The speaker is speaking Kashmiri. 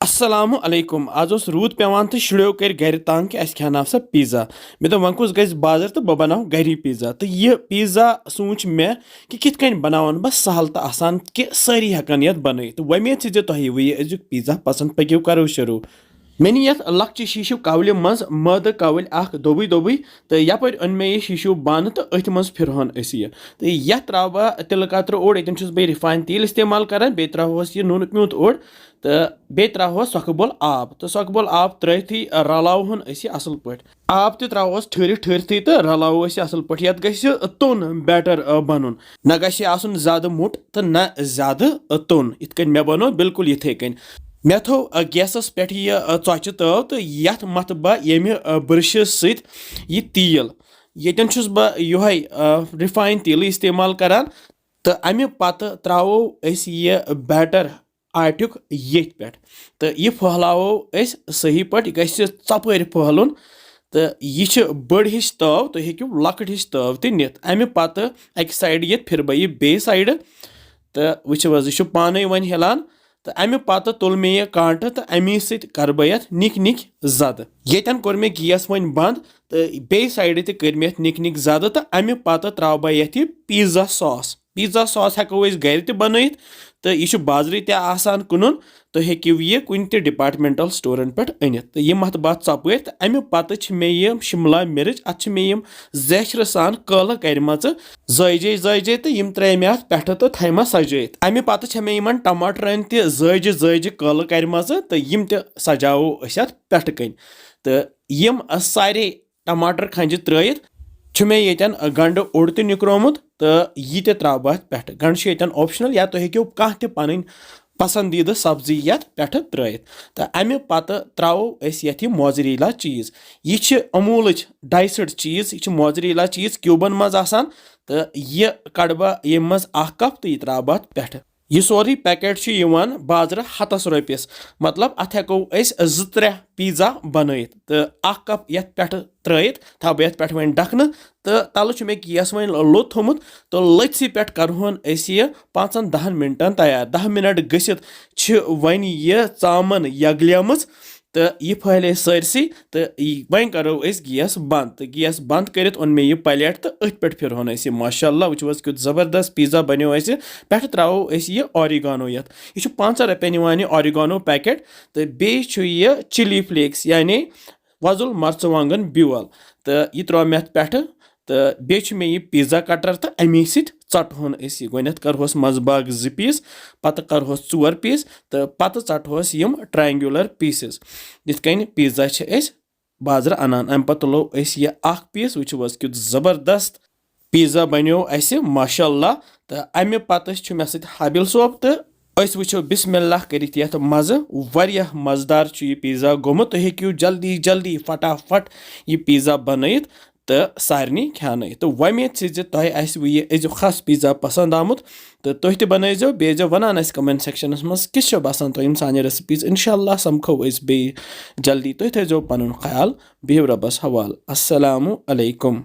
Assalamu alaikum. आज ओस रूद पेवान तो शुड़ो कर घर तंग कि अस खेना सा पिज़्ज़ा मे तो वंकुस गई बाजार तो बह बनाओ घरी पिज़्ज़ा तो यह पिज़्ज़ा सोच मे कि कित कन बनावन बस सहल तो आसान कि सारी हेकन यत बन तो वमेद से तुह वो अजुक पिज़्ज़ा पसंद पको करो शुरू मे ये लक्चि शीशु कवल मज मद कवल दोबुई दोबुई तो यपर अन मे यह शीशु बन तो अथ मज फिरहन यह तो यह त्रा बह तिल कतर ओड़ यन बह रिफाइन तेल इस्तेमाल कर बे त्रोस यह नून म्यूत ओड़ तो बे त्रोस सखबोल आब तो सखबोल आब त्रथी रलावन असल पे आब त्रोस ठहरथी तो रलाव असल पे ये तोन बैटर बन न गन ज्यादा मुट तो न ज्यादा तोन इत मे बनो बिल्कुल इथे कन मे थो गैसस पे यह चौचि तव तो ये मत बह ये ब्रश सह तेल यन बह यह रिफाइन तेल इस्तेमाल करान तो अमे पत त्रो यह बैटर आट्युक ये पे तो यह फहलावो सही पे यह चपर फहलन तो यह बड़ हिश तव तुम हेकू लकट हिश तव तो नित अमे पत अक साइड ये फिर बह यह बे साइड तो वो यह पान वन हिलान तो अमे पत तुल मे यह कांट तो अमी सर बह ये निक निक जद यन कोर मे गैस वन बंद तो बे साइड तर मे निक निक जद तो अमे पत त्राव बह ये पिज़्ज़ा सॉस हेको घर ते बनइथ तो यह बाजरी ते आसान कुनन तो हेकू यह कुन ते डिपार्टमेंटल स्टोरन पे अनित तो यह मत बात चपर तो अमे पत मे यह शिमला मिर्च अत मे यम जैशर सान कल करम जजे तो यम त्रे मे अत पे तो थमा सजित अमे पत मे यमन टमाटरन ते जजे कल करम तो यम ते सजावो अत पे कन तो यम सारे टमाटर खंज त्रयित मे यन गंड ओड़ तो निकरोमुत तो यह त्राव बह पे गंड यन ऑप्शनल या तुम हेकू कह पन पसंदीदा सब्जी ये पे त्रयित तो अमे पत त्रो ये मोज़रेला चीज़ यह अमूल डाइसड चीज़ यह मोज़रेला चीज़ क्यूबन मज आसान तो यह कड़ बह ये मज कप तो यह त्रा बह पे यह सोरी पैकेट बाजार हतस रोपिस मतलब अत हेको त्रे पिज़्ज़ा बनइथ तो कप ये पे त्रयित थव बह पे वन डखन तो तल मे गैस वन लोथ थोमुत तो लथसी पे करहन यह 5-10 मिनटन तैयार 10 मिनट गसित वन यह चामन यगलियम तो यह फैले सरसी तो वन करो गैस बंद तो गैस बंद कर मे यह प्लेट तो अथ पे फिरहन माशाल्लाह वो क्युत ज़बरदस्त पिज़्ज़ा बनो पे त्रो यह ओरिगानो यह 5 रुपये ओरिगानो पैकेट तो बे चिली फ्लेक्स यानी वजुल मर्चवांगन ब्योल तो यह त्रो मे पे तो बे मे यह पिज़्ज़ा कटर तो अमी सटहन गोथ करहोस मजबाग 2 पीस पत करहोस 4 पीस तो पत चटहोस यम ट्रायंगुलर पीसेस यिथ कन पिज़्ज़ा बाजार अनान अम पत तुलो यह पीस वो क्युत ज़बरदस्त पिज़्ज़ा बनो माशाल्लाह तो अमे पत मे सत हाबिल सोब तो वो बिस्मिल्लाह करित ये मज़ वारियाह मज़ेदार यह पिज़्ज़ा गोमुत तो हेकू जल्दी जल्दी फटाफट यह पिज़्ज़ा बनइथ तो सारे खान तो वमेद से तुह यह खस पिज़्ज़ा पसंद आमुत तो तुह ते बनइजो बे वनान कमेंट सेक्शनस मज किस बसान तुम सान रेसिपीज इंशाल्लाह समखो बे जल्दी तुह थो पन ख्याल बिहु रबस हवाल अस्सलामु अलैकुम।